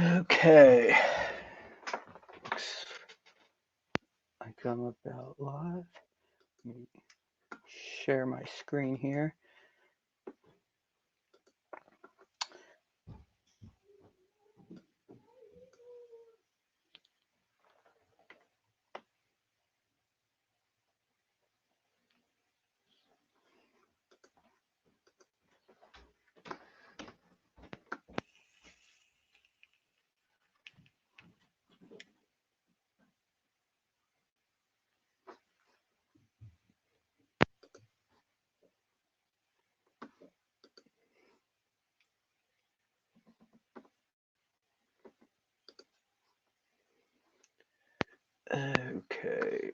Okay. I come about live. Let me share my screen here. Okay.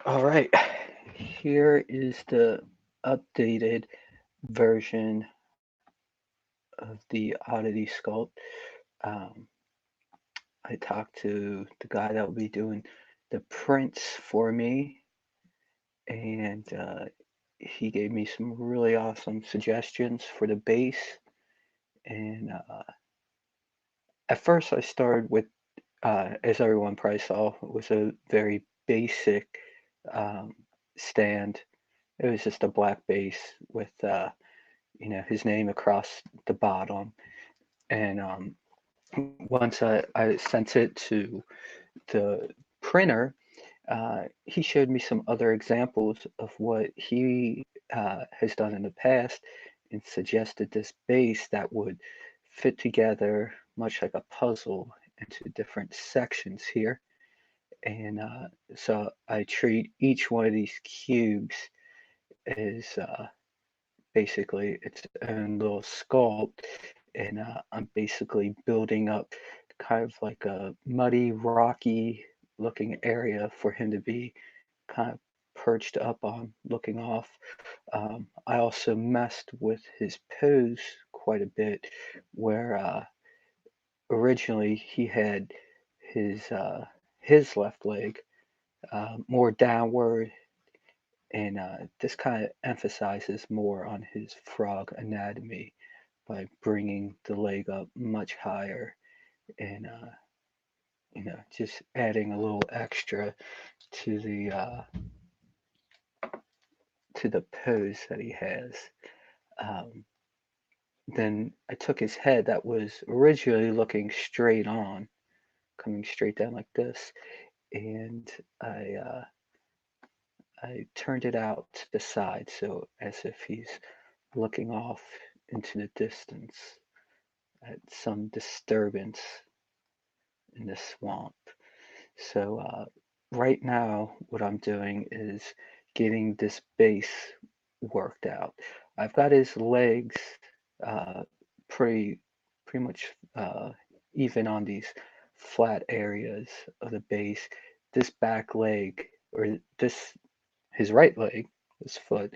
All right. Here is the updated version of the Oddity Sculpt. Um, I talked to the guy that will be doing the prints for me, and he gave me some really awesome suggestions for the base. And at first, I started with, as everyone probably saw, it was a very basic um, stand. It was just a black base with, his name across the bottom. And once I sent it to the printer, he showed me some other examples of what he has done in the past and suggested this base that would fit together much like a puzzle into different sections here. And so I treat each one of these cubes as basically its own little sculpt, and I'm basically building up kind of like a muddy, rocky looking area for him to be kind of perched up on, looking off. I also messed with his pose quite a bit, where originally he had his left leg more downward, and this kind of emphasizes more on his frog anatomy by bringing the leg up much higher and just adding a little extra to the pose that he has. Um, then I took his head that was originally looking straight on, coming straight down like this, and I uh, I turned it out to the side, so as if he's looking off into the distance at some disturbance in the swamp. So right now, what I'm doing is getting this base worked out. I've got his legs uh, pretty pretty much even on these flat areas of the base. This back leg, or this his right leg, his foot,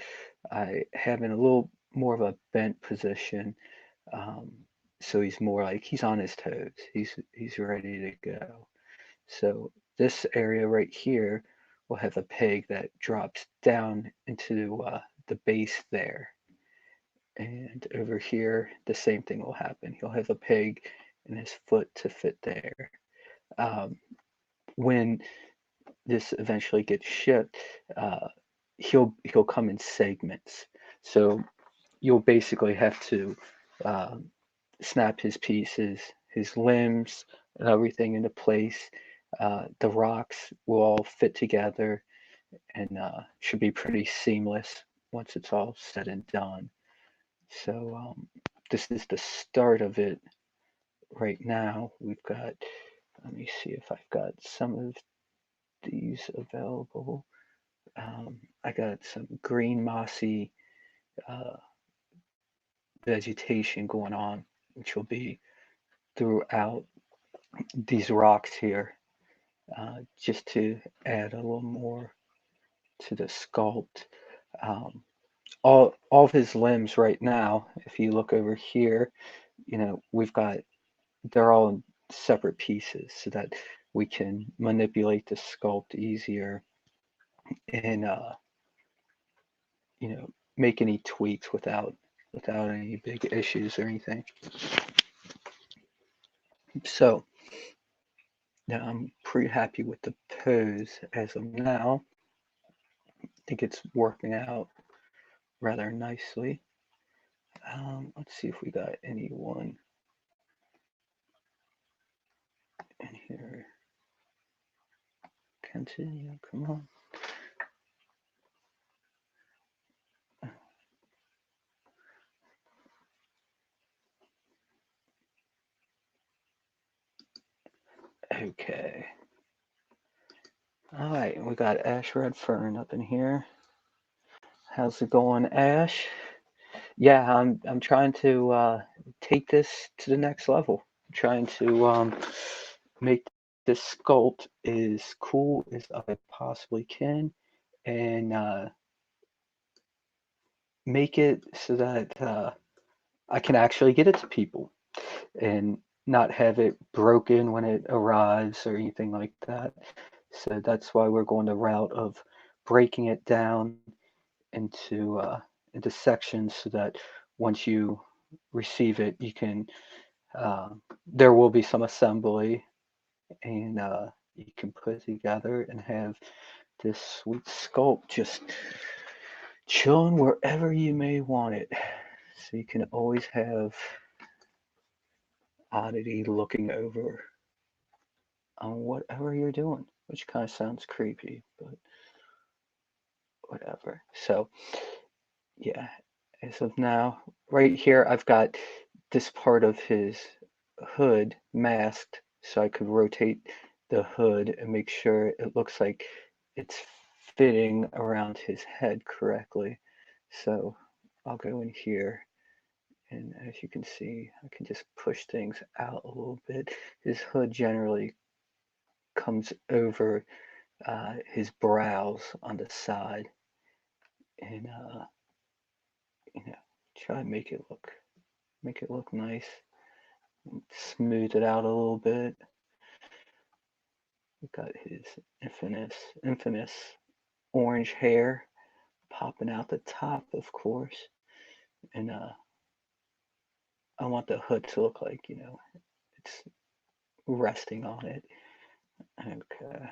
I have in a little more of a bent position. Um, so he's more like he's on his toes. He's ready to go. So this area right here will have a peg that drops down into the base there. And over here, the same thing will happen. He'll have a peg in his foot to fit there. Um, when this eventually gets shipped, he'll come in segments. So you'll basically have to um, snap his pieces, his limbs, and everything into place. The rocks will all fit together and should be pretty seamless once it's all said and done. So this is the start of it right now. We've got, let me see if I've got some of these available. I got some green mossy uh, vegetation going on, which will be throughout these rocks here, just to add a little more to the sculpt. Um, all of his limbs right now, if you look over here, we've got they're all in separate pieces, so that we can manipulate the sculpt easier and make any tweaks without any big issues or anything. So now I'm pretty happy with the pose as of now. I think it's working out rather nicely. Let's see if we got anyone in here. Continue, come on. Okay. All right, we got Ash Redfern up in here. How's it going, Ash? Yeah, I'm trying to take this to the next level. I'm trying to make this sculpt as cool as I possibly can, and make it so that I can actually get it to people, and not have it broken when it arrives or anything like that. So that's why we're going the route of breaking it down into into sections so that once you receive it, you can there will be some assembly, and you can put it together and have this sweet sculpt just chilling wherever you may want it. So you can always have Oddity looking over on whatever you're doing, which kind of sounds creepy, but whatever. So yeah, as of now, right here, I've got this part of his hood masked so I could rotate the hood and make sure it looks like it's fitting around his head correctly. So I'll go in here, and as you can see, I can just push things out a little bit. His hood generally comes over his brows on the side, and you know, try and make it look nice. Smooth it out a little bit. We've got his infamous orange hair popping out the top, of course, and I want the hood to look like it's resting on it. Okay,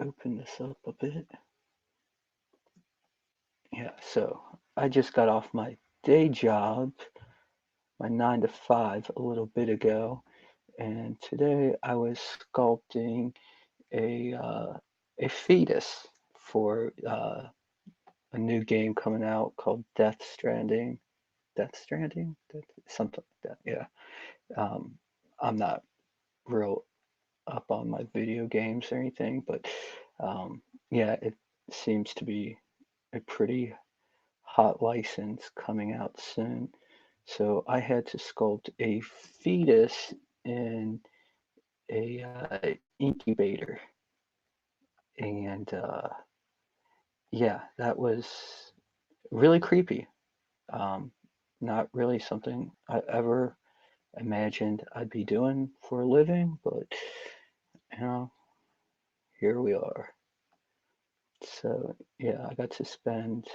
open this up a bit. Yeah, so I just got off my day job, my 9 to 5, a little bit ago, and today I was sculpting a fetus for a new game coming out called Death Stranding. Death Stranding, something like that. Yeah. I'm not real up on my video games or anything, but yeah, it seems to be a pretty hot license coming out soon. So I had to sculpt a fetus in a incubator, and yeah, that was really creepy. Um, Not really something I ever imagined I'd be doing for a living, but you know, here we are. So yeah, I got to spend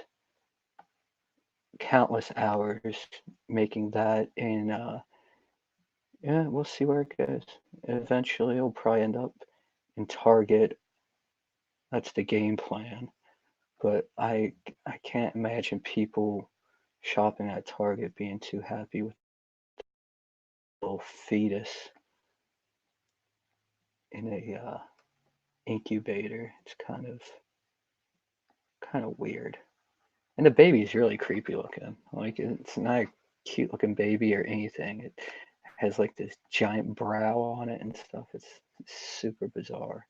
countless hours making that, and yeah, we'll see where it goes. Eventually, it'll probably end up in Target. That's the game plan. But I can't imagine people shopping at Target being too happy with a little fetus in a incubator. It's kind of weird. And the baby is really creepy looking. Like it's not a cute looking baby or anything. It has like this giant brow on it and stuff. It's super bizarre.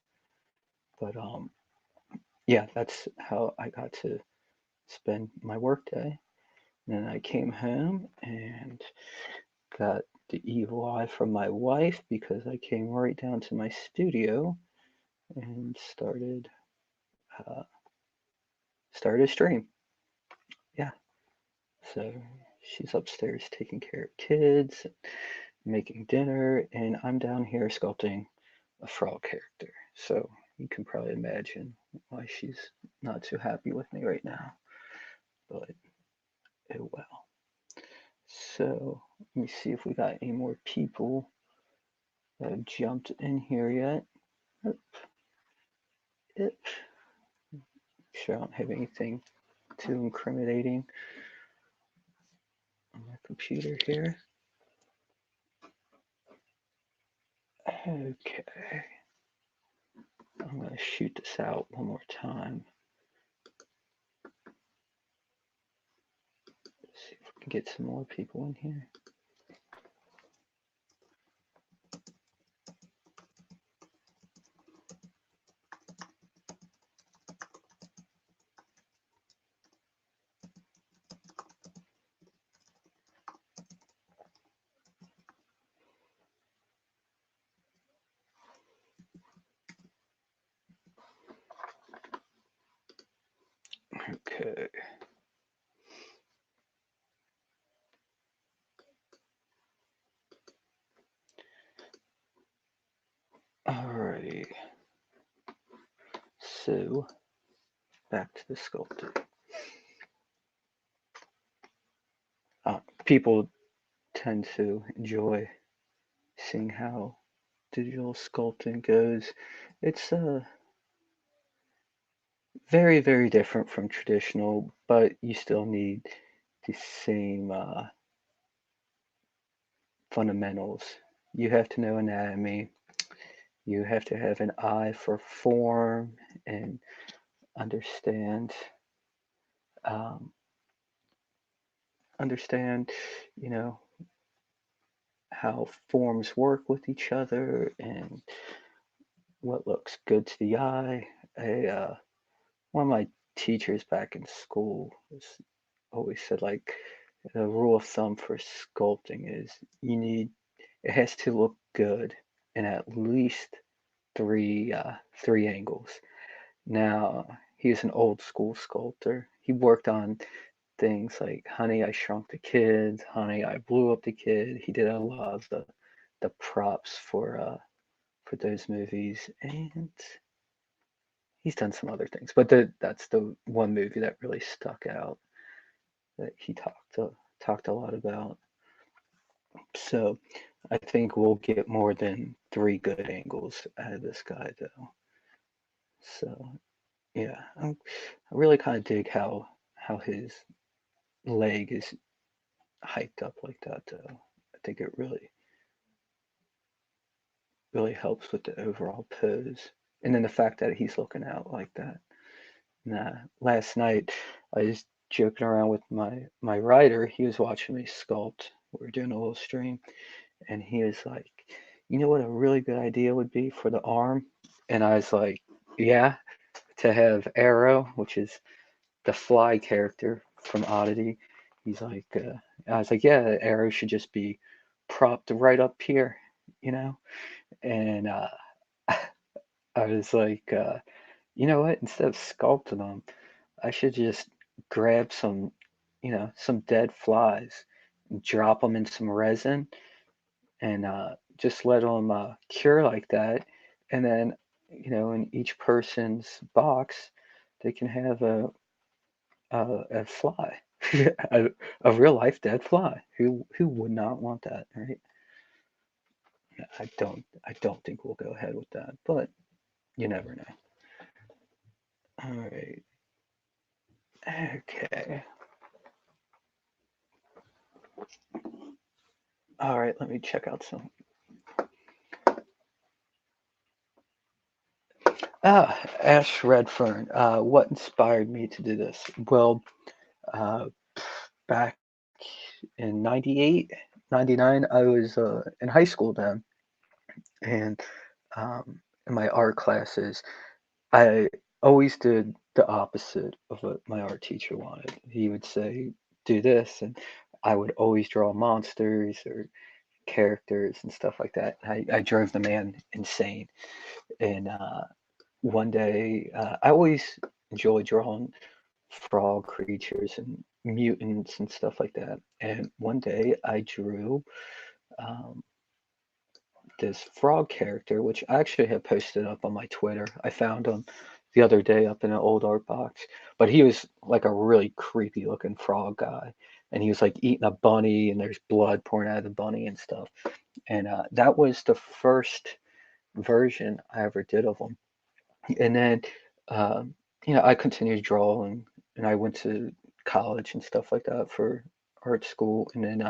But yeah, that's how I got to spend my work day. And then I came home and got the evil eye from my wife because I came right down to my studio and uh, started a stream. Yeah, so she's upstairs taking care of kids, making dinner, and I'm down here sculpting a frog character. So you can probably imagine why she's not too happy with me right now. But oh well. So let me see if we got any more people that have jumped in here yet. Yep. Yep. Sure, I don't have anything too incriminating on my computer here. Okay. I'm going to shoot this out one more time. Let's see if we can get some more people in here. Okay. Alrighty. So, back to the sculpting. People tend to enjoy seeing how digital sculpting goes. It's very, very different from traditional, but you still need the same fundamentals. You have to know anatomy. You have to have an eye for form and understand um, understand, you know, how forms work with each other and what looks good to the eye. One of my teachers back in school always said like the rule of thumb for sculpting is it has to look good in at least three angles. Now he's an old school sculptor. He worked on things like Honey, I Shrunk the Kids, Honey, I Blew Up the Kid. He did a lot of the props for those movies, and he's done some other things. But that's the one movie that really stuck out that he talked a lot about. So I think we'll get more than three good angles out of this guy, though. So yeah, I really kind of dig how his leg is hiked up like that, though. I think it really helps with the overall pose, and then the fact that he's looking out like that. Nah, last night I was joking around with my writer. He was watching me sculpt. We were doing a little stream, and he was like, "You know what a really good idea would be for the arm?" And I was like, "Yeah, to have Arrow, which is the fly character from Oddity." He's like, I was like, "Yeah, Arrow should just be propped right up here, you know?" And I was like, "You know what? Instead of sculpting them, I should just grab some dead flies, drop them in some resin, and just let them cure like that. And then, in each person's box, they can have a fly, a real life dead fly. Who would not want that, right? I don't think we'll go ahead with that, but you never know. All right. Okay. All right. Let me check out some. Ash Redfern. What inspired me to do this? Well, uh, back in 98, 99, I was in high school then, and in my art classes, I always did the opposite of what my art teacher wanted. He would say, do this, and I would always draw monsters or characters and stuff like that. I drove the man insane. And one day, I always enjoyed drawing frog creatures and mutants and stuff like that. And one day I drew this frog character, which I actually have posted up on my Twitter. I found him the other day up in an old art box, but he was like a really creepy looking frog guy, and he was like eating a bunny, and there's blood pouring out of the bunny and stuff. And that was the first version I ever did of him. And then, um, I continued to draw, and I went to college and stuff like that for art school. And then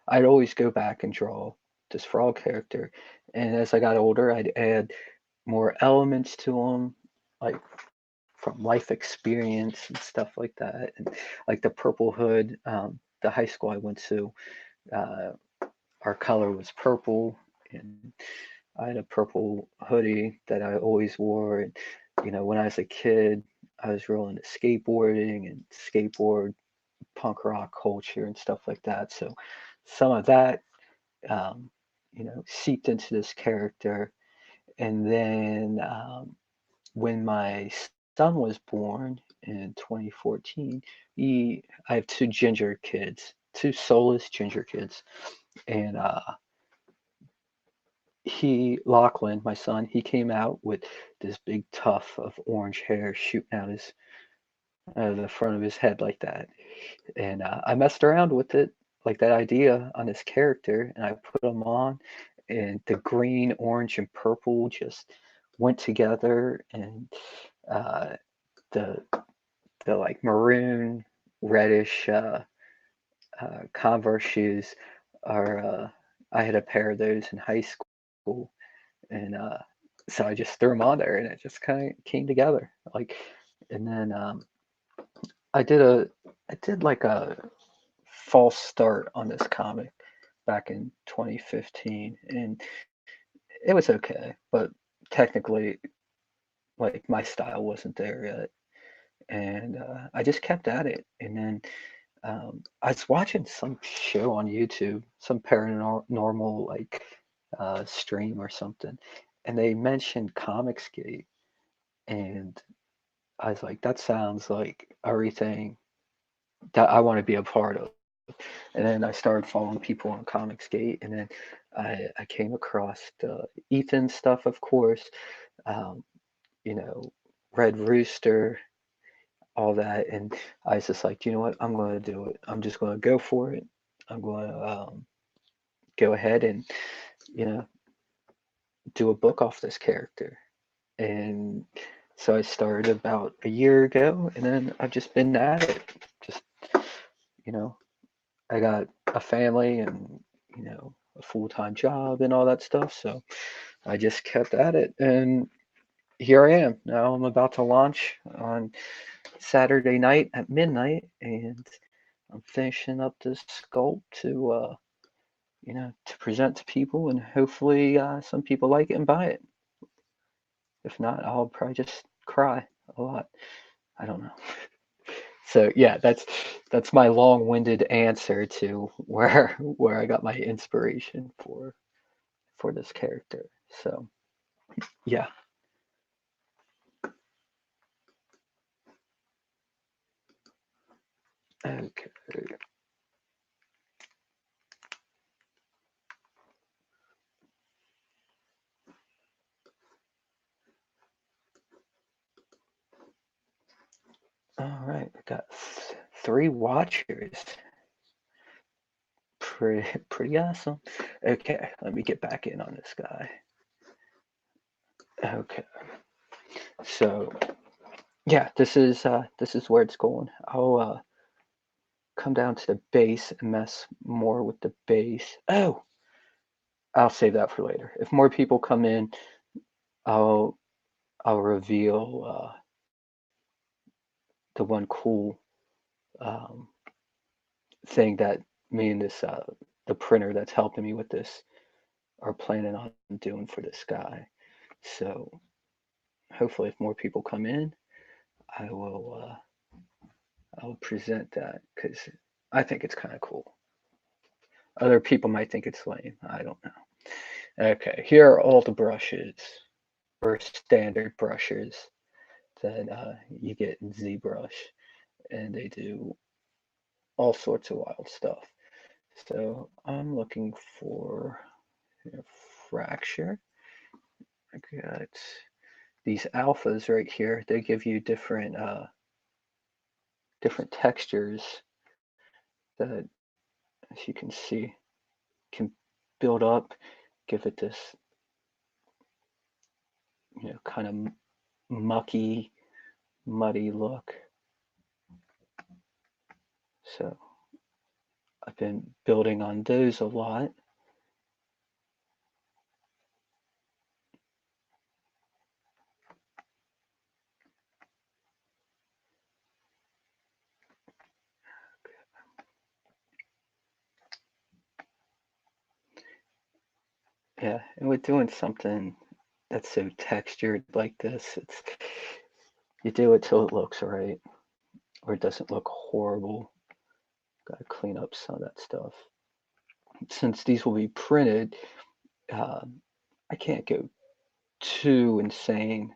I'd always go back and draw this frog character. And as I got older, I'd add more elements to them, like from life experience and stuff like that. And like the purple hood, the high school I went to, uh, our color was purple, and I had a purple hoodie that I always wore. And, when I was a kid, I was real into skateboarding and skateboard punk rock culture and stuff like that. So some of that, seeped into this character. And then when my son was born in 2014, I have two ginger kids, two soulless ginger kids. And Lachlan, my son, he came out with this big tuft of orange hair shooting out of the front of his head like that. And I messed around with it, like that idea on this character, and I put them on, and the green, orange, and purple just went together, and uh, the the like maroon, reddish Converse shoes are. I had a pair of those in high school, and so I just threw them on there, and it just kind of came together. Like, and then I did a, I did like a false start on this comic back in 2015, and it was okay, but technically, like my style wasn't there yet, and I just kept at it, and then I was watching some show on YouTube, some paranormal like stream or something, and they mentioned Comicsgate, and I was like, that sounds like everything that I want to be a part of. And then I started following people on Comicsgate, and then I came across the Ethan stuff, of course, um, you know, Red Rooster, all that, and I was just like, you know what, I'm going to do it. I'm just going to go for it. I'm going to go ahead and you know do a book off this character. And so I started about a year ago, and then I've just been at it. Just you know, I got a family and a full-time job and all that stuff. So I just kept at it, and here I am. Now I'm about to launch on Saturday night at midnight, and I'm finishing up this sculpt to present to people, and hopefully some people like it and buy it. If not, I'll probably just cry a lot. I don't know. So yeah, that's my long-winded answer to where I got my inspiration for this character. So yeah. Okay. All right. We got three watchers. Pretty awesome. Okay, let me get back in on this guy. Okay. So yeah, this is where it's going. I'll come down to the base and mess more with the base. Oh, I'll save that for later. If more people come in, I'll I'll reveal the one cool um, thing that me and this the printer that's helping me with this are planning on doing for this guy. So hopefully, if more people come in, I will I'll present that because I think it's kind of cool. Other people might think it's lame. I don't know. Okay, here are all the brushes or standard brushes that you get in ZBrush, and they do all sorts of wild stuff. So I'm looking for fracture. I got these alphas right here. They give you different textures that, as you can see, can build up, give it this, kind of mucky, muddy look. So I've been building on those a lot. Yeah, and with doing something that's so textured like this, you do it till it looks right, or it doesn't look horrible. Got to clean up some of that stuff. Since these will be printed, I can't go too insane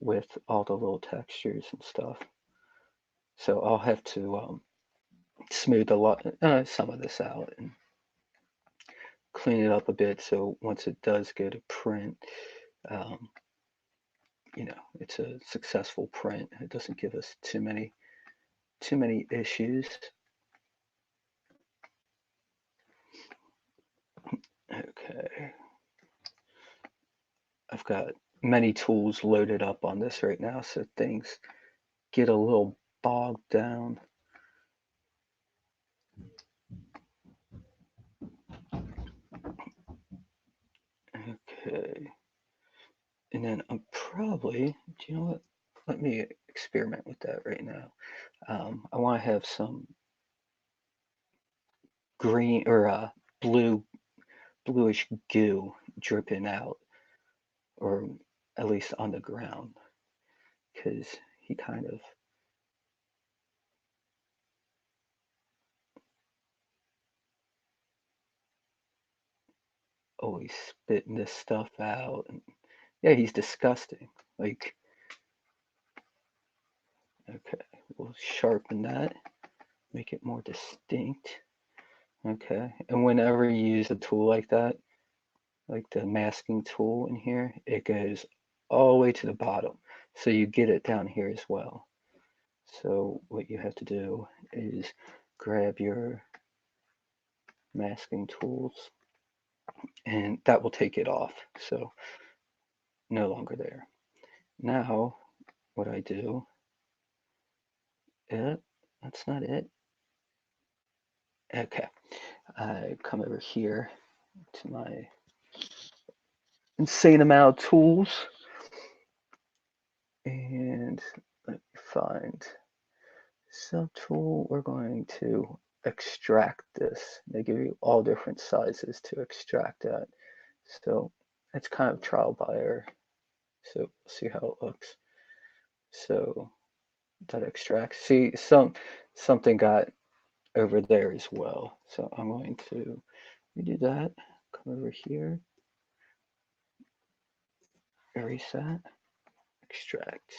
with all the little textures and stuff. So I'll have to smooth a lot, some of this out and clean it up a bit. So once it does go to print, um, it's a successful print. It doesn't give us too many issues. Okay. I've got many tools loaded up on this right now, so things get a little bogged down. Okay. And then I'm probably, do you know what? Let me experiment with that right now. I want to have some green or bluish goo dripping out, or at least on the ground, because he kind of always spitting this stuff out. And yeah, he's disgusting. Like, okay, we'll sharpen that, make it more distinct. Okay, and whenever you use a tool like that, like the masking tool in here, it goes all the way to the bottom. So you get it down here as well. So what you have to do is grab your masking tools and that will take it off. So no longer there. Now what I do, that's not it. Okay, I come over here to my insane amount of tools and let me find subtool. We're going to extract this. They give you all different sizes to extract that. So it's kind of trial by error. So we'll see how it looks. So that extracts. See, something got over there as well. So I'm going to redo that. Come over here, erase that, extract.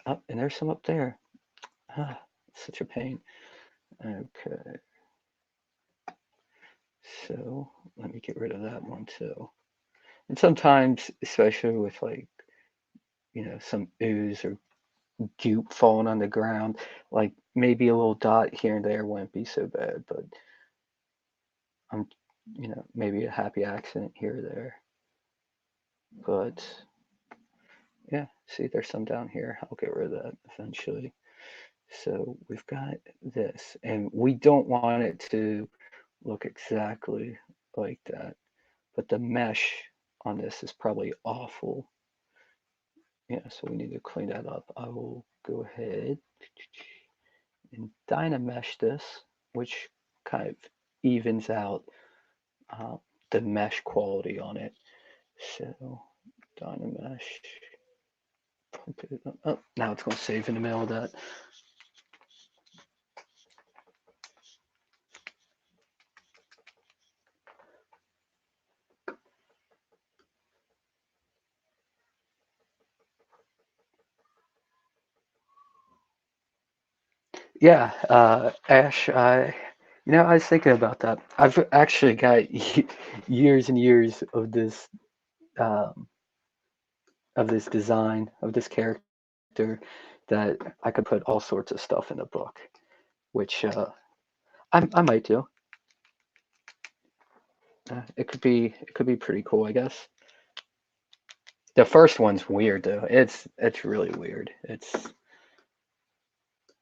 Up, and there's some up there. Ah, such a pain. Okay. So let me get rid of that one too. And sometimes, especially with like, some ooze or goop falling on the ground, like maybe a little dot here and there wouldn't be so bad, but I'm, maybe a happy accident here or there. But yeah, see, there's some down here. I'll get rid of that eventually. So we've got this, and we don't want it to look exactly like that, but the mesh on this is probably awful. Yeah, so we need to clean that up. I will go ahead and Dynamesh this, which kind of evens out uh, the mesh quality on it. So Dynamesh, oh, now it's going to save in the middle of that. Yeah, Ash, I I was thinking about that. I've actually got years and years um, of this design of this character that I could put all sorts of stuff in the book, which I might do. It could be pretty cool, I guess. The first one's weird though. It's really weird.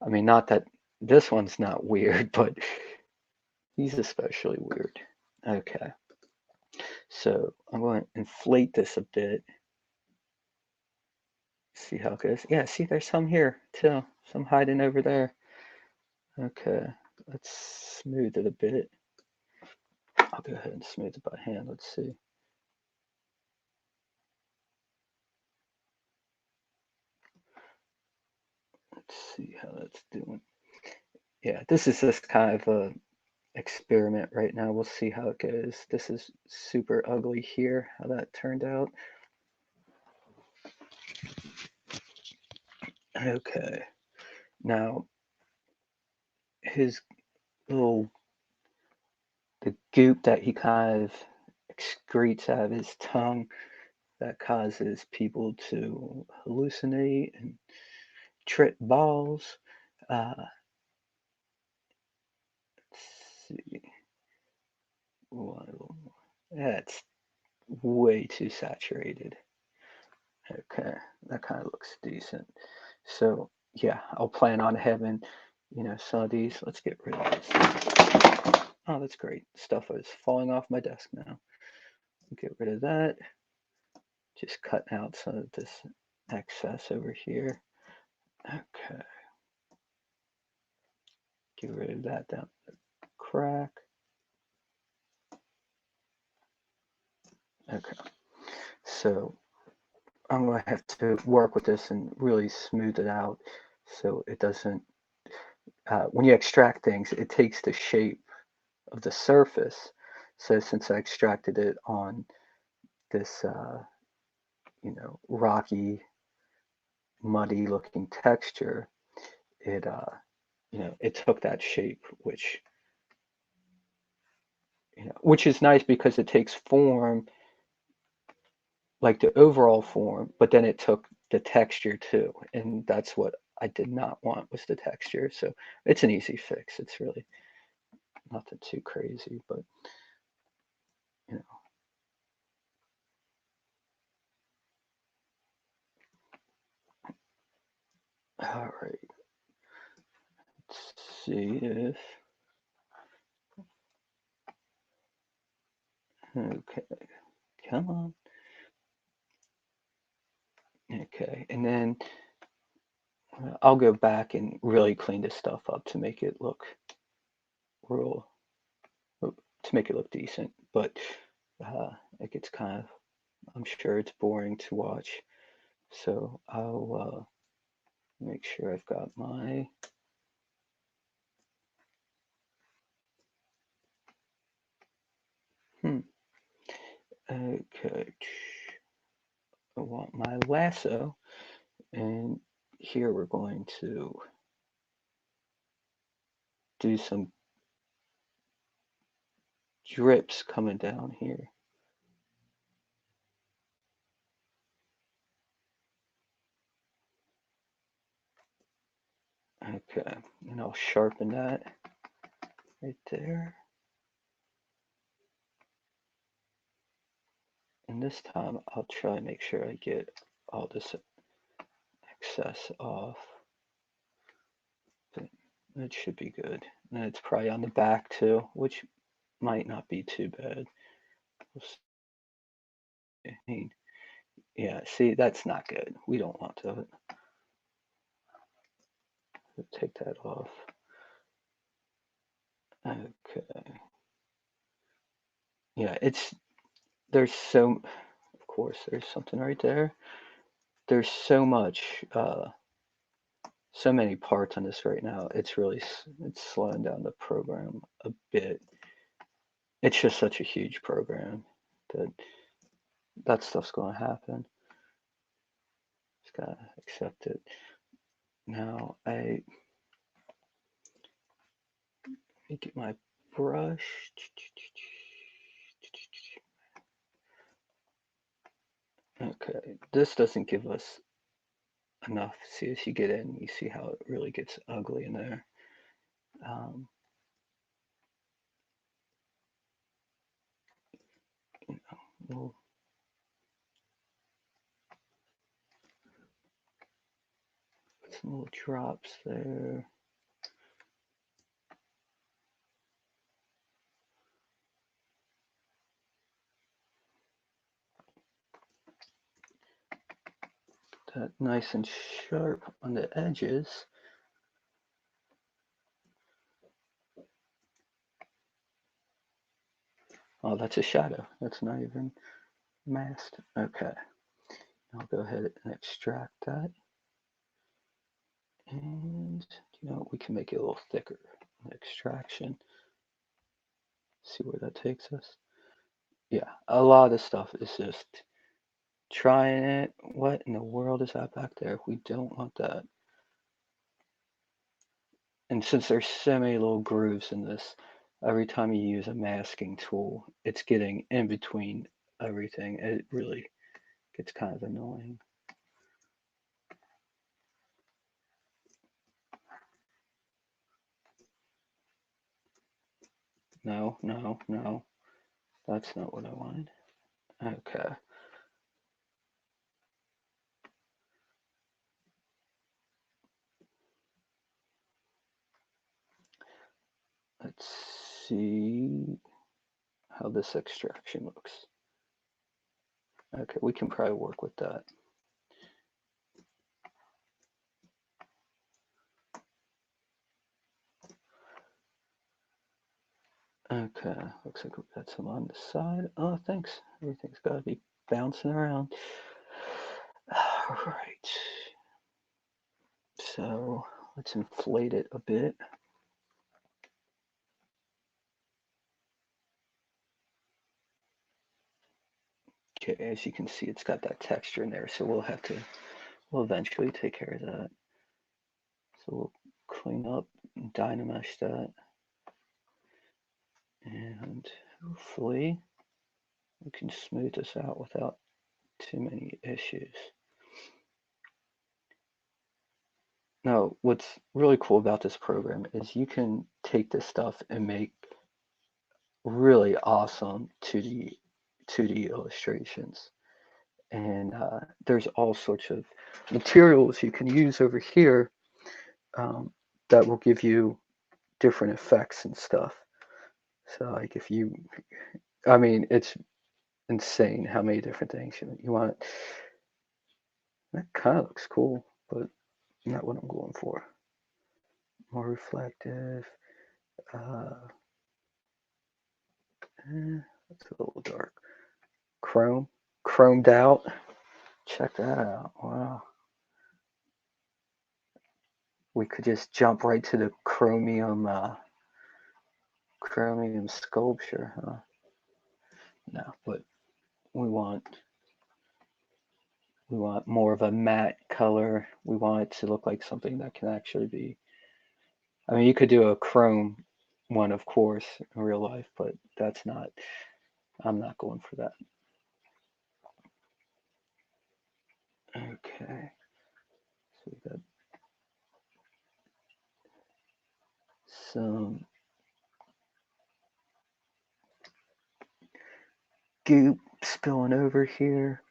I mean, not that this one's not weird, but he's especially weird. Okay, so I'm going to inflate this a bit. See how it goes. Yeah, see, there's some here too. Some hiding over there. Okay, let's smooth it a bit. I'll go ahead and smooth it by hand. Let's see. Let's see how that's doing. Yeah, this is just kind of a experiment right now. We'll see how it goes. This is super ugly here, how that turned out. Okay, now his little the goop that he kind of excretes out of his tongue that causes people to hallucinate and trip balls. Let's see. That's way too saturated. Okay, that kind of looks decent. So yeah, I'll plan on having, some of these. Let's get rid of this. Oh, that's great. Stuff is falling off my desk now. Get rid of that. Just cutting out some of this excess over here. Okay. Get rid of that down the crack. Okay. So I'm going to have to work with this and really smooth it out so it doesn't, when you extract things, it takes the shape of the surface. So since I extracted it on this, rocky, muddy looking texture, it took that shape, which is nice because it takes form, like the overall form, but then it took the texture too. And that's what I did not want was the texture. So it's an easy fix. It's really nothing too crazy, but you know, all right. Let's see if okay, come on. Okay, and then I'll go back and really clean this stuff up to make it look real, to make it look decent. But it gets kind of, I'm sure it's boring to watch. So I'll make sure I've got my hmm. Okay, I want my lasso, and here we're going to do some drips coming down here. Okay, and I'll sharpen that right there. And this time I'll try to make sure I get all this excess off. But it should be good. And it's probably on the back too, which might not be too bad. We'll see. Yeah, see, that's not good. We don't want to take that off. Okay. Yeah, there's of course, there's something right there. There's so many parts on this right now. It's slowing down the program a bit. It's just such a huge program that that stuff's going to happen. Just gotta accept it. Now I get my brush. Okay, this doesn't give us enough. See, as you get in, you see how it really gets ugly in there. You know, some little drops there. That nice and sharp on the edges. Oh, that's a shadow. That's not even masked. Okay. I'll go ahead and extract that. And, you know, we can make it a little thicker. Extraction. See where that takes us. Yeah, a lot of stuff is just trying it. What in the world is that back there? We don't want that. And since there's so many little grooves in this, every time you use a masking tool, it's getting in between everything. It really gets kind of annoying. No, no, no. That's not what I wanted. Okay. Let's see how this extraction looks. Okay, we can probably work with that. Okay, looks like we've got some on the side. Oh, thanks. Everything's got to be bouncing around. All right. So let's inflate it a bit. Okay, as you can see, it's got that texture in there, so we'll eventually take care of that. So we'll clean up and dynamesh that. And hopefully we can smooth this out without too many issues. Now, what's really cool about this program is you can take this stuff and make really awesome 2D illustrations. And there's all sorts of materials you can use over here that will give you different effects and stuff. So like if you, I mean, it's insane how many different things you want. That kind of looks cool, but not what I'm going for. More reflective. It's a little dark. Chromed out. Check that out. Wow. We could just jump right to the chromium sculpture, huh? No, but we want more of a matte color. We want it to look like something that can actually be. I mean, you could do a chrome one, of course, in real life, but that's not. I'm not going for that. Okay. So we got some goop spilling over here.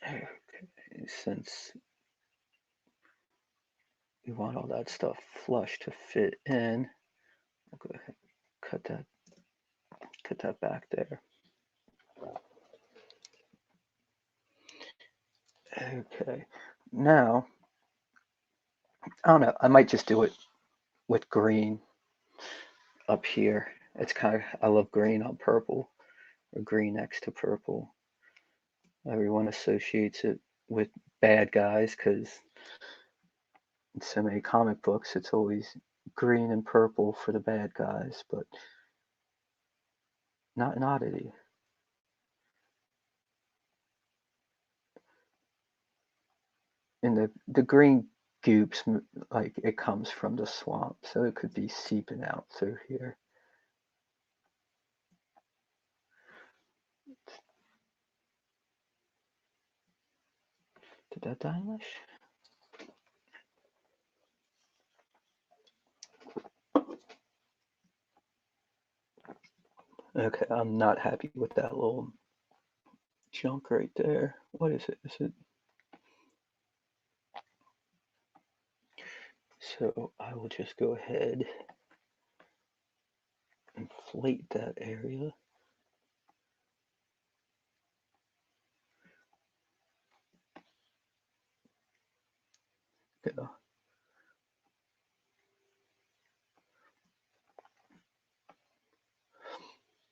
Okay, since we want all that stuff flush to fit in, we'll go ahead and cut that back there. Okay, now I don't know. I might just do it with green up here. It's kind of, I love green on purple, or green next to purple. Everyone associates it with bad guys because in so many comic books it's always green and purple for the bad guys, but not an Oddity. and the green goops, like it comes from the swamp, so it could be seeping out through here. Did that diminish? Okay, I'm not happy with that little junk right there. What is it? Is it? So I will just go ahead and inflate that area. Go.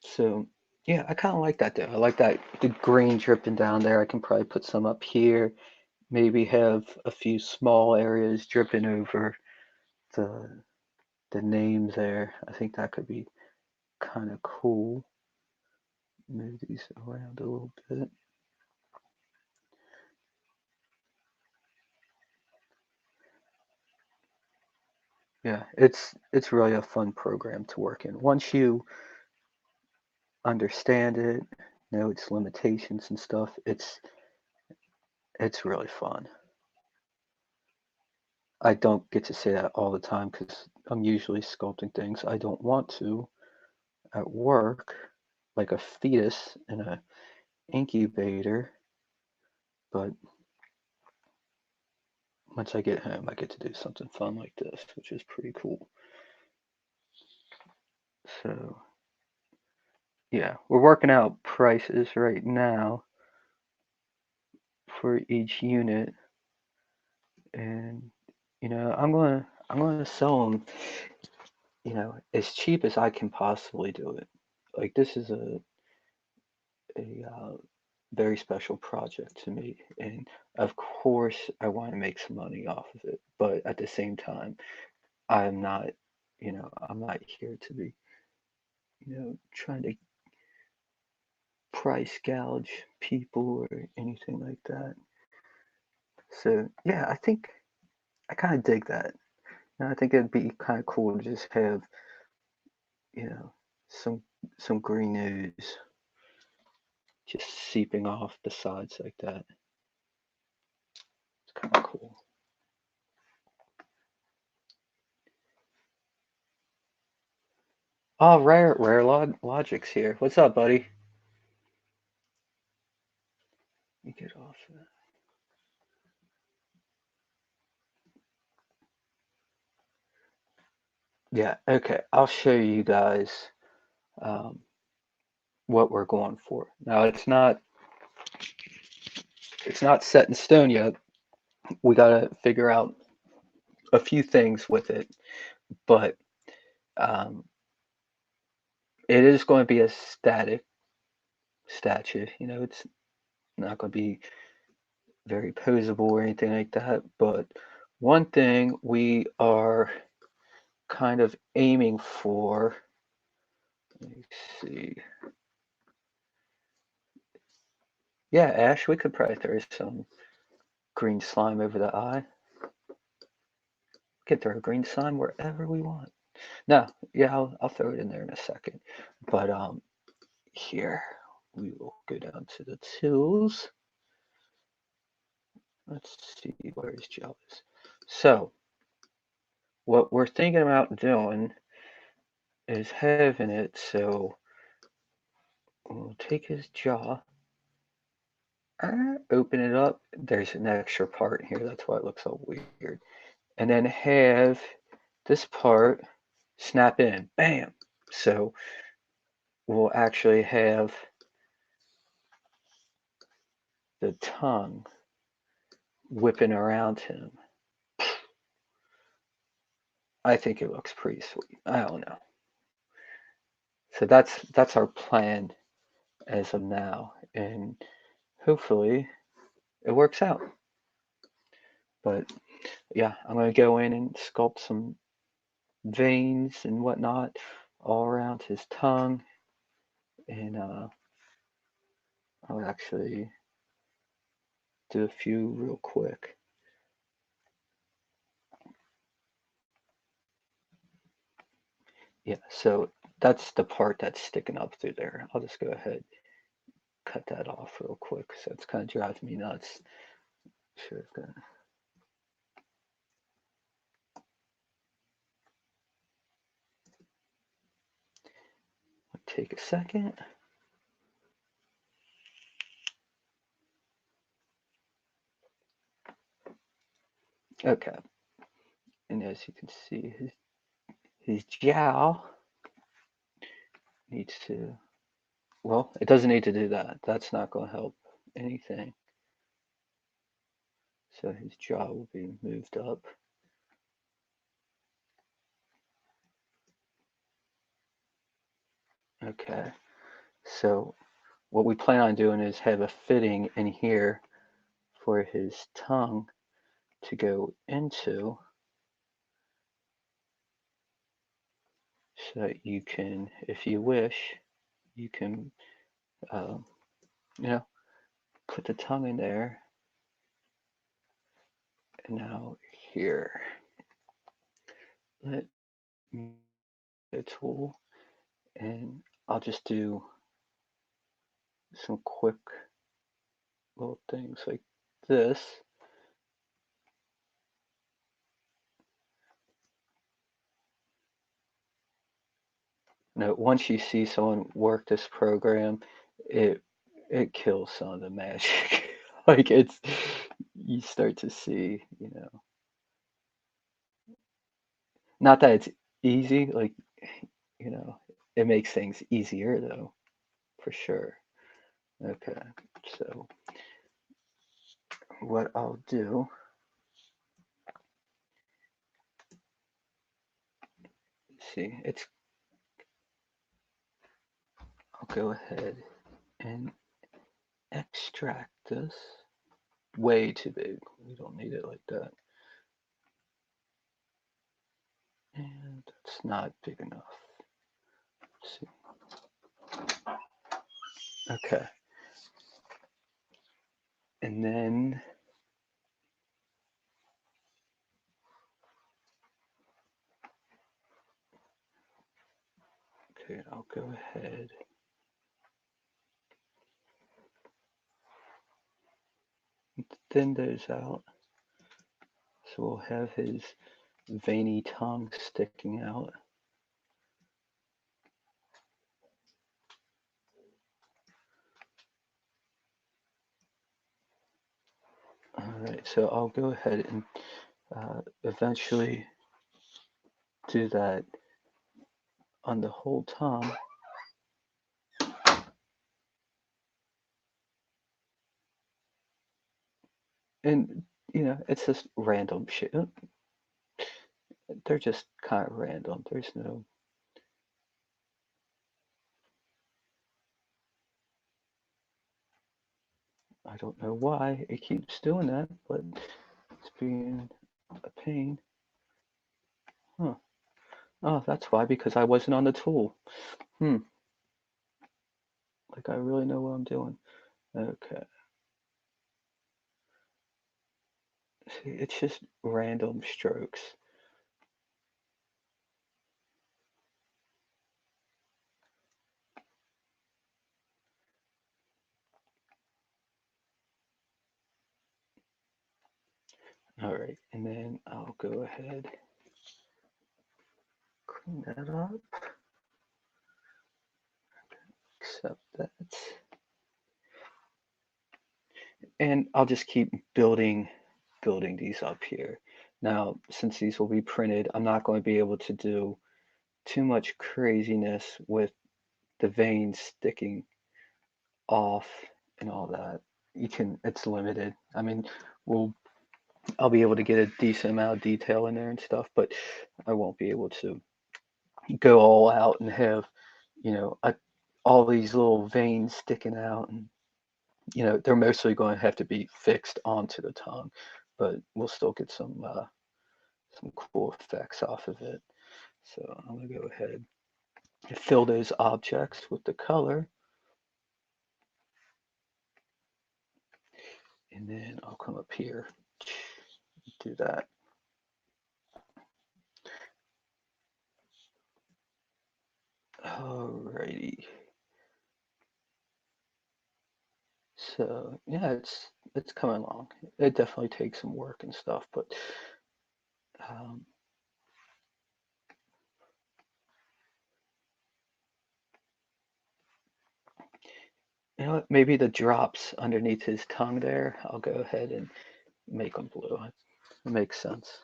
So yeah, I kind of like that though. I like that the green dripping down there. I can probably put some up here. Maybe have a few small areas dripping over the the name there. I think that could be kind of cool. Move these around a little bit. Yeah, it's really a fun program to work in. Once you understand it, know its limitations and stuff, it's really fun. I don't get to say that all the time because I'm usually sculpting things I don't want to at work, like a fetus in an incubator. But once I get home, I get to do something fun like this, which is pretty cool. So, yeah, we're working out prices right now for each unit, and I'm gonna sell them, as cheap as I can possibly do it. Like this is a very special project to me, and of course I want to make some money off of it, but at the same time, I'm not, I'm not here to be, trying to price gouge people or anything like that. So yeah, I think I kind of dig that. And I think it'd be kind of cool to just have, you know, some some green ooze just seeping off the sides like that. It's kind of cool. Oh, Logic's here. What's up, buddy? You get off of that. Yeah, okay. I'll show you guys um, what we're going for. Now it's not set in stone yet. We gotta figure out a few things with it, but um, it is going to be a static statue. It's not going to be very posable or anything like that. But one thing we are kind of aiming for, let me see. Yeah, Ash, we could probably throw some green slime over the eye. We can throw green slime wherever we want. No, yeah, I'll throw it in there in a second. But here we will go down to the tools. Let's see where his gel is. So what we're thinking about doing is having it so we'll take his jaw, open it up. There's an extra part here, that's why it looks so weird. And then have this part snap in, bam. So we'll actually have the tongue whipping around him. I think it looks pretty sweet. I don't know. So that's our plan as of now, and hopefully it works out. But yeah, I'm gonna go in and sculpt some veins and whatnot all around his tongue, and I'll actually do a few real quick. Yeah, so that's the part that's sticking up through there. I'll just go ahead, cut that off real quick. So it's kind of driving me nuts. Sure, it's gonna take a second. Okay, and as you can see, his jowl needs to, well, it doesn't need to do that. That's not going to help anything. So his jaw will be moved up. Okay, so what we plan on doing is have a fitting in here for his tongue to go into, so that you can, if you wish, you can, um, you know, put the tongue in there. And now here, let me get a tool, and I'll just do some quick little things like this. Now, once you see someone work this program, it it kills some of the magic. Like it's, you start to see, not that it's easy, like, you know, it makes things easier though, for sure. Okay, so what I'll do, see, I'll go ahead and extract this. Way too big. We don't need it like that. And it's not big enough. Let's see. Okay. And then, okay, I'll go ahead and thin those out. So we'll have his veiny tongue sticking out. All right, so I'll go ahead and eventually do that on the whole tongue. And, it's just random shit. They're just kind of random. There's no, I don't know why it keeps doing that, but it's being a pain. Huh. Oh, that's why, because I wasn't on the tool. Hmm. Like I really know what I'm doing. Okay. See, it's just random strokes. All right, and then I'll go ahead, clean that up, accept that, and I'll just keep building these up here. Now, since these will be printed, I'm not going to be able to do too much craziness with the veins sticking off and all that. It's limited. I mean, we'll I'll be able to get a decent amount of detail in there and stuff, but I won't be able to go all out and have, all these little veins sticking out, and they're mostly going to have to be fixed onto the tongue, but we'll still get some cool effects off of it. So I'm gonna go ahead and fill those objects with the color, and then I'll come up here, do that. Alrighty. So yeah, it's coming along. It definitely takes some work and stuff, but um, you know what? Maybe the drops underneath his tongue there, I'll go ahead and make them blue. It makes sense.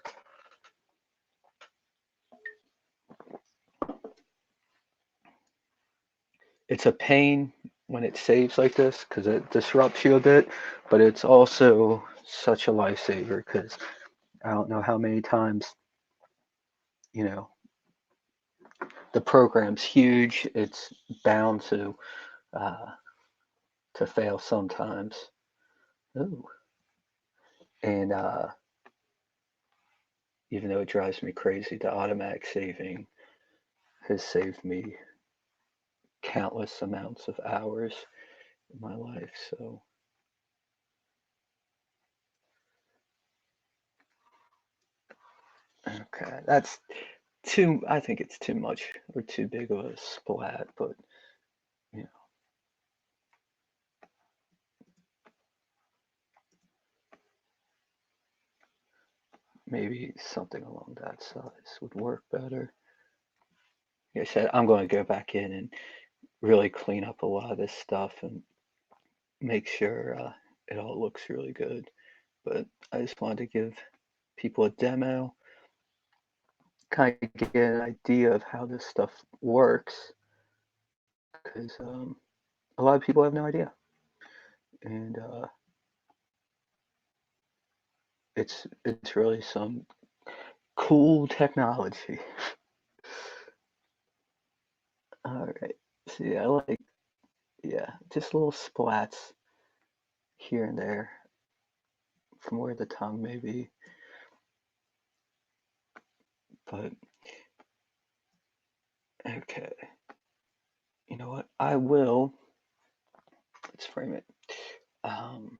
It's a pain when it saves like this because it disrupts you a bit, but it's also such a lifesaver because I don't know how many times, you know, the program's huge. It's bound uh, to fail sometimes. Ooh. And even though it drives me crazy, the automatic saving has saved me countless amounts of hours in my life. So, okay, that's too, I think it's too much or too big of a splat, but you know, maybe something along that size would work better. Like I said, I'm going to go back in and really clean up a lot of this stuff and make sure it all looks really good. But I just wanted to give people a demo, kind of get an idea of how this stuff works, because a lot of people have no idea, and it's really some cool technology. All right, see, I like, yeah, just little splats here and there from where the tongue may be, but okay, you know what? I will. Let's frame it. Um,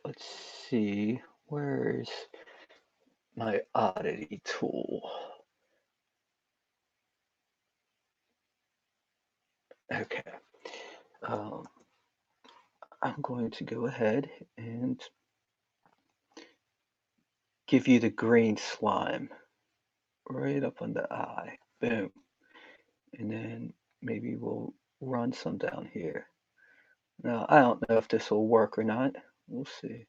let's see. Where's my oddity tool? Okay. Um, I'm going to go ahead and give you the green slime right up on the eye. Boom. And then maybe we'll run some down here. Now, I don't know if this will work or not. We'll see.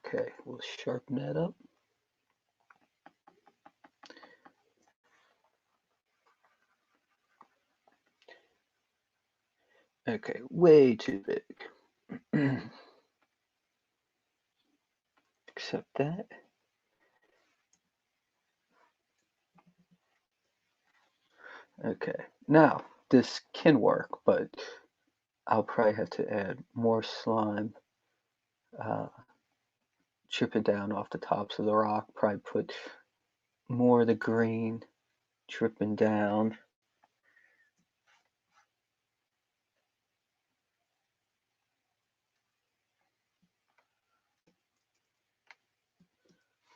Okay, we'll sharpen that up. Okay, way too big. Accept that. Okay, now this can work, but I'll probably have to add more slime, uh, chip it down off the tops of the rock, probably put more of the green dripping down.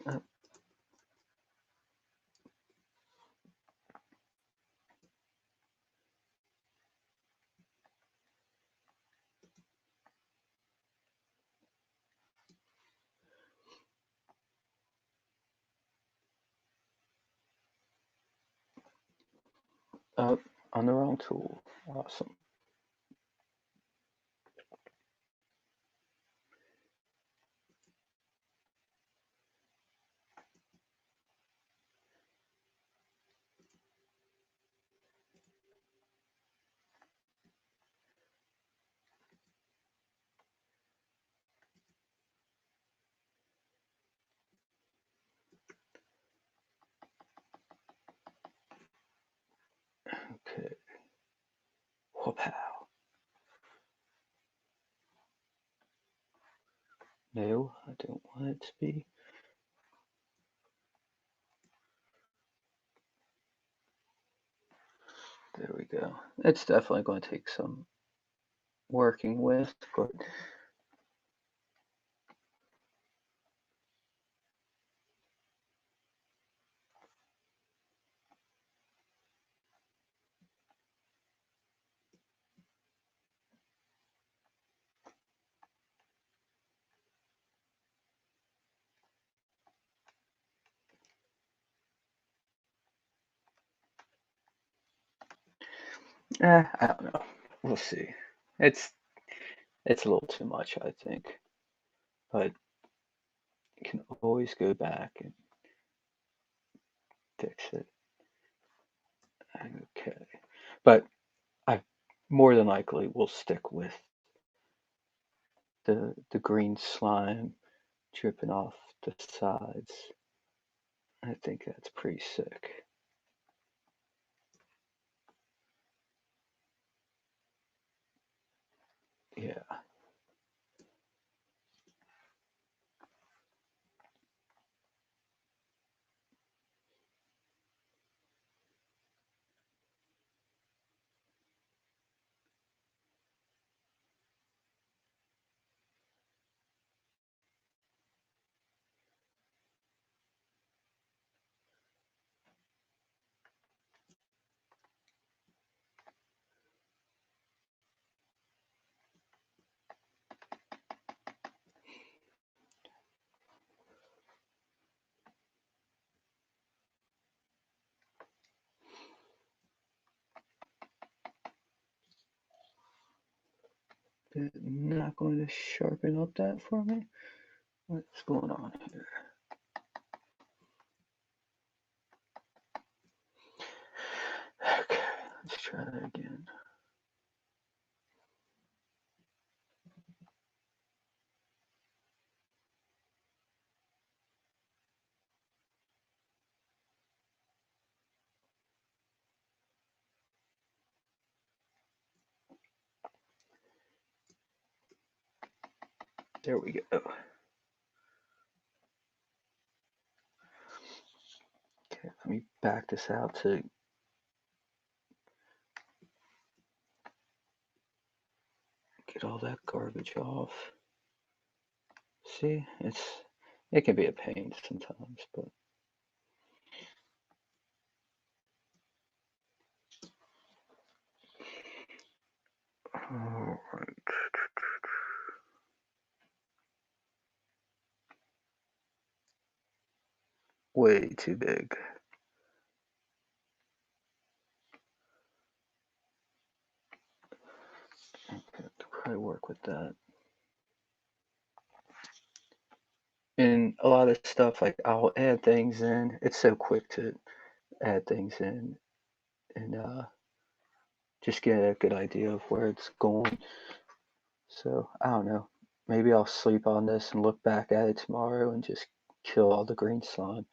Uh, up on the wrong tool. Awesome. Okay. Whoop-pow. No, I don't want it to be. go. It's definitely going to take some working with, but I don't know. We'll see. It's it's a little too much, I think, but you can always go back and fix it. Okay, but I more than likely will stick with the green slime dripping off the sides. I think that's pretty sick. Yeah. They're not going to sharpen up that for me. What's going on here? Okay, let's try that again. There we go. Okay, let me back this out to get all that garbage off. See, it can be a pain sometimes, but all right. Way too big. Okay, probably work with that. And a lot of stuff like I'll add things in. It's so quick to add things in and just get a good idea of where it's going. So I don't know. Maybe I'll sleep on this and look back at it tomorrow and just kill all the green slime.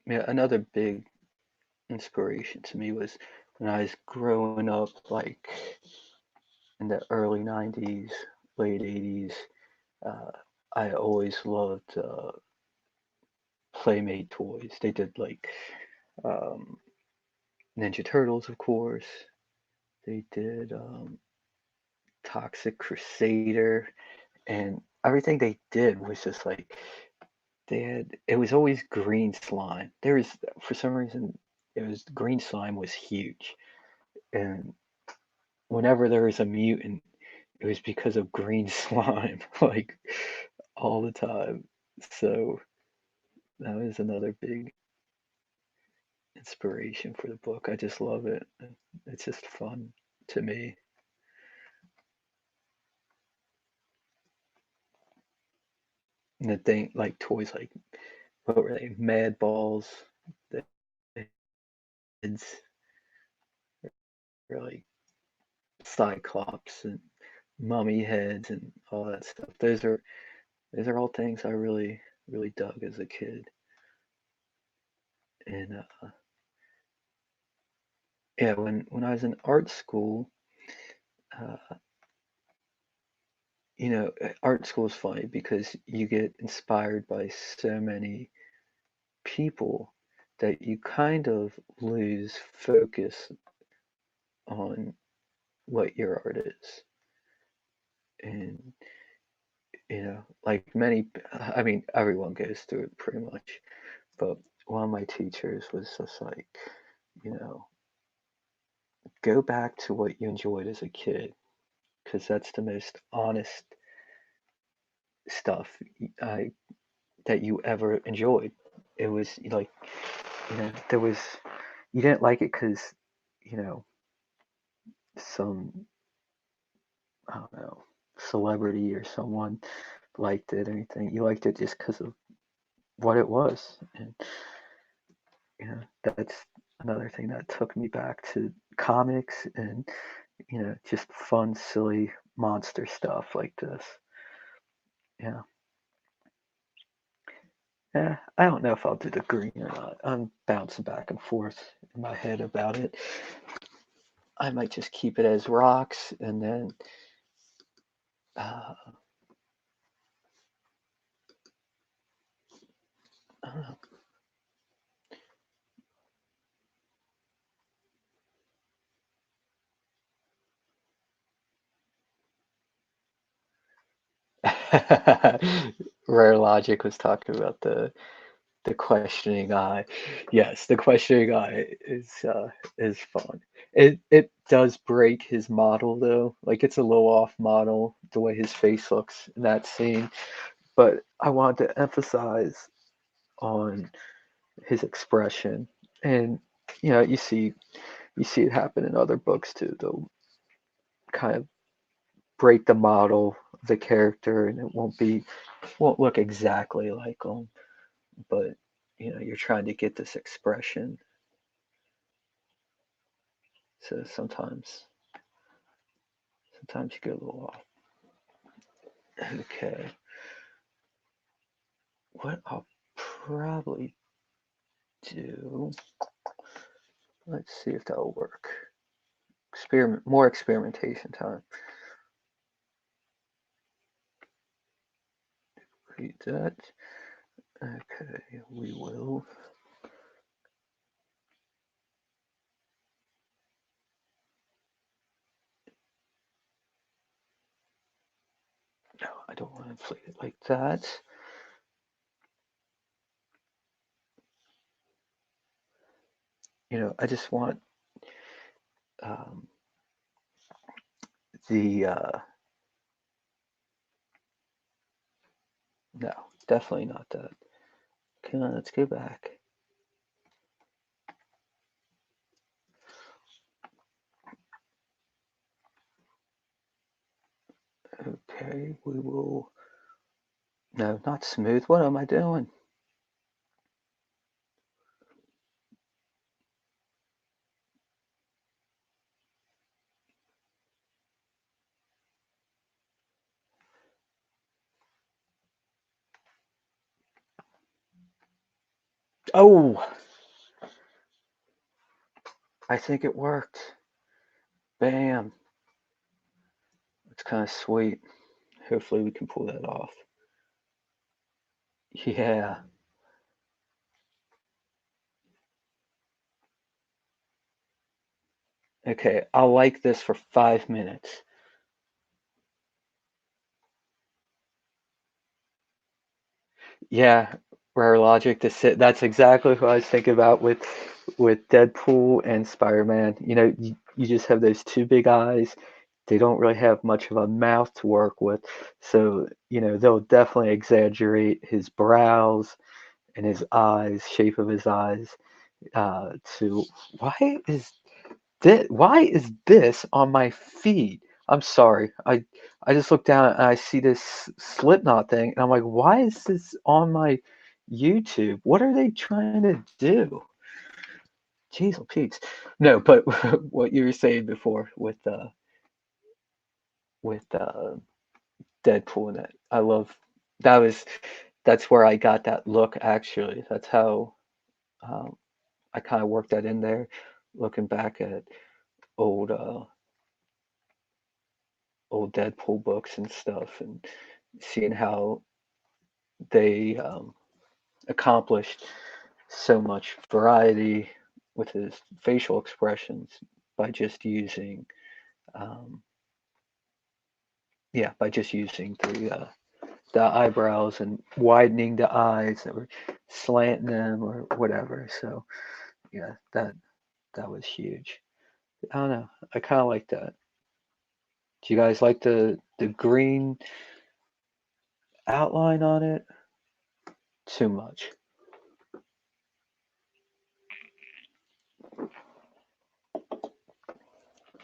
Yeah, another big inspiration to me was when I was growing up, like in the early 90s, late 80s. Uh, I always loved Playmate toys. They did like um, Ninja Turtles, of course. They did Toxic Crusader, and everything they did was just like it was always green slime. There was for some reason it was green slime was huge, and whenever there was a mutant, it was because of green slime, like all the time. So that was another big inspiration for the book. I just love it. It's just fun to me. And the thing, like toys, like what were they? Mad Balls, the heads, or like Cyclops and mummy heads and all that stuff. Those are all things I really dug as a kid. And yeah, when I was in art school, uh, art school is funny because you get inspired by so many people that you kind of lose focus on what your art is. And like I mean, everyone goes through it pretty much. But one of my teachers was just like, you know, go back to what you enjoyed as a kid, because that's the most honest stuff I, that you ever enjoyed. It was like, there was, you didn't like it because, you know, some, I don't know, celebrity or someone liked it or anything. You liked it just because of what it was. And, that's another thing that took me back to comics and, just fun, silly monster stuff like this. Yeah. Yeah, I don't know if I'll do the green or not. I'm bouncing back and forth in my head about it. I might just keep it as rocks and then uh, I don't know. Rare Logic was talking about the questioning eye. Yes, the questioning eye is fun. It does break his model though. Like it's a low off model the way his face looks in that scene. But I wanted to emphasize on his expression. And you see it happen in other books too. They'll kind of break the model of the character and it won't look exactly like him, but you're trying to get this expression. So sometimes you get a little off. Okay. What I'll probably do, let's see if that'll work. More experimentation time. Read that. Okay, we will. No, I don't want to inflate it like that. I just want um, the no, definitely not that. Come on, let's go back. Okay, we will. No, not smooth. What am I doing? Oh, I think it worked. Bam. It's kind of sweet. Hopefully we can pull that off. Yeah. Okay, I'll like this for 5 minutes. Yeah, Rare Logic to sit. That's exactly what I was thinking about with Deadpool and Spider-Man. You just have those two big eyes. They don't really have much of a mouth to work with, so they'll definitely exaggerate his brows and his eyes, shape of his eyes, to why is this on my feed? I'm sorry. I just look down and I see this Slipknot thing and I'm like, why is this on my YouTube? What are they trying to do? Jeez, oh Pete's. No, but what you were saying before with Deadpool in it. I love that was that's where I got that look actually. That's how um, I kind of worked that in there, looking back at old old Deadpool books and stuff, and seeing how they accomplished so much variety with his facial expressions by just using um, by just using the eyebrows and widening the eyes or slanting them or whatever. So yeah, that was huge. I don't know. I kind of like that. Do you guys like the green outline on it? Too much.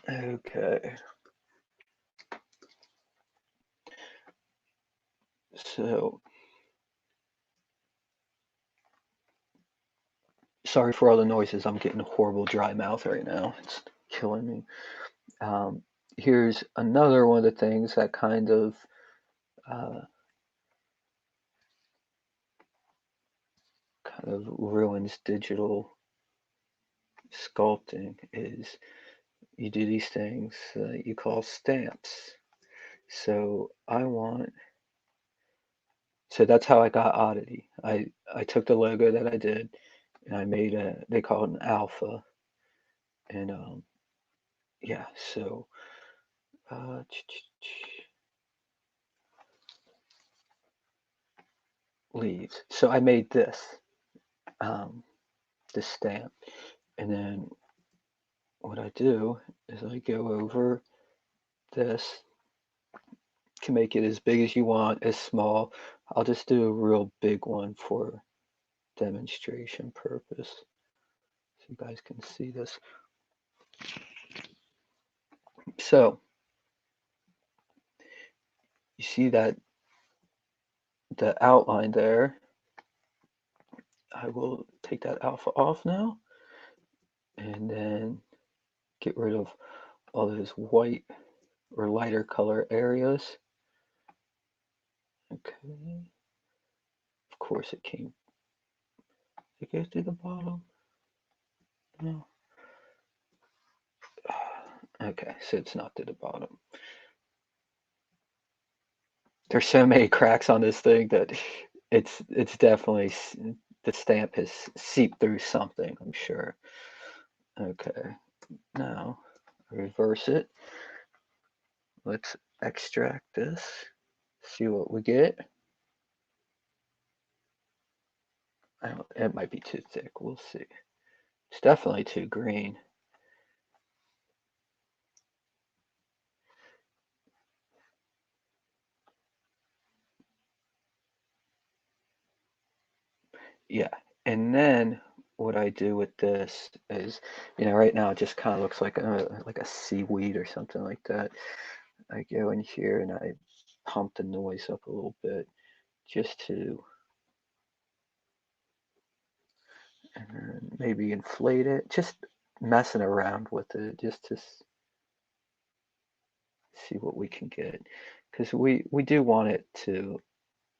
Okay. So sorry for all the noises. I'm getting a horrible dry mouth right now. It's killing me. Um, Here's another one of the things that uh, kind of ruins digital sculpting is you do these things you call stamps. So so that's how I got Oddity. I took the logo that I did and I made they call it an alpha. And yeah, so uh, leaves. So I made um, this stamp. And then what I do is I go over this, can make it as big as you want, as small. I'll just do a real big one for demonstration purpose so you guys can see this. So you see that the outline there. I will take that alpha off now and then get rid of all those white or lighter color areas. Okay, of course it came, it goes to the bottom. No. Okay, so it's not to the bottom. There's so many cracks on this thing that it's definitely the stamp has seeped through something, I'm sure. Okay, now reverse it. Let's extract this, see what we get. It might be too thick, we'll see. It's definitely too green. Yeah, and then what I do with this is, right now it just kind of looks like a seaweed or something like that. I go in here and I pump the noise up a little bit just to, and then maybe inflate it, just messing around with it just to see what we can get. Because we do want it to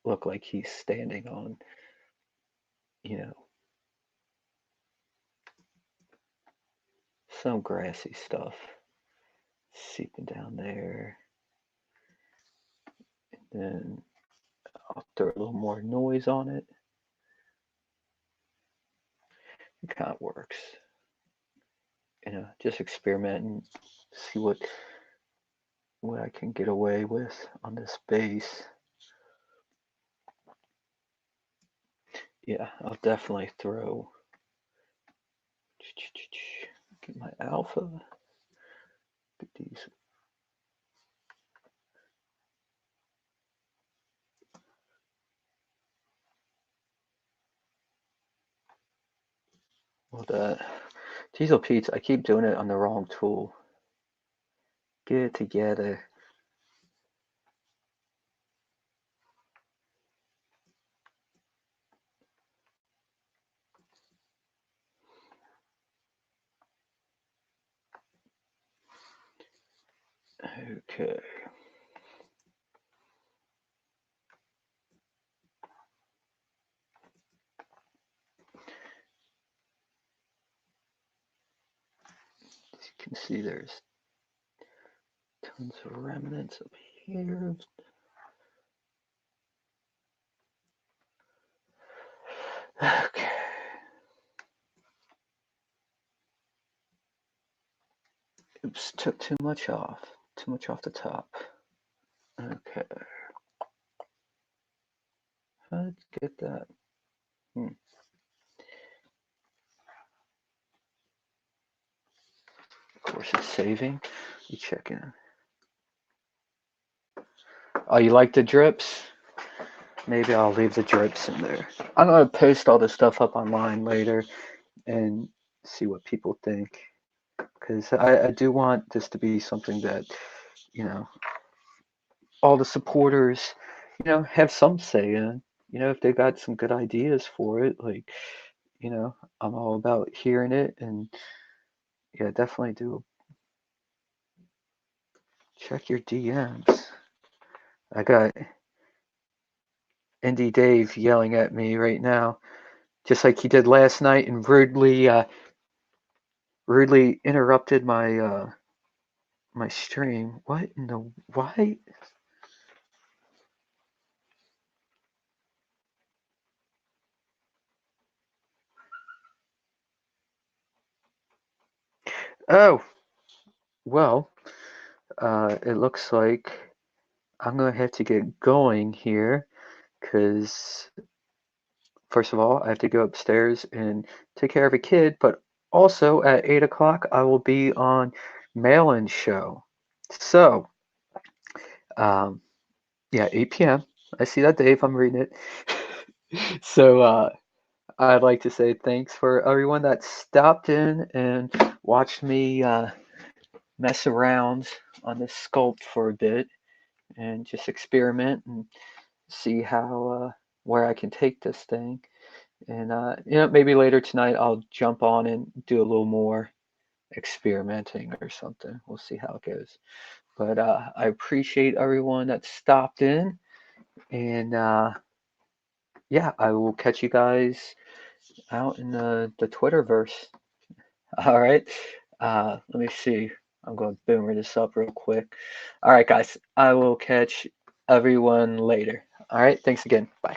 look like he's standing on, you know, some grassy stuff seeping down there. And then I'll throw a little more noise on it. It kind of works. Just experiment and see what I can get away with on this base. Yeah, I'll definitely throw. Get my alpha. Get these. Well, the Diesel Pete's, I keep doing it on the wrong tool. Get it together. Okay. As you can see, there's tons of remnants up here. Okay. Oops, took too much off. Too much off the top. Okay. Let's get that. Of course, it's saving. You checking. Oh, you like the drips? Maybe I'll leave the drips in there. I'm gonna post all this stuff up online later and see what people think. Because I do want this to be something that, you know, all the supporters, have some say in. If they got some good ideas for it, like, I'm all about hearing it. And yeah, definitely do check your DMs. I got Indie Dave yelling at me right now, just like he did last night, and rudely interrupted my stream. What in the why? Oh, well, it looks like I'm gonna have to get going here, because first of all, I have to go upstairs and take care of a kid, but also at 8 o'clock I will be on Mail-In Show. So, um, yeah, 8 p.m. I see that, Dave. I'm reading it. So, I'd like to say thanks for everyone that stopped in and watched me mess around on this sculpt for a bit and just experiment and see how where I can take this thing. And maybe later tonight I'll jump on and do a little more experimenting or something. We'll see how it goes. But I appreciate everyone that stopped in, and yeah, I will catch you guys out in the Twitterverse. All right. Let me see. I'm going to boomer this up real quick. All right, guys. I will catch everyone later. All right. Thanks again. Bye.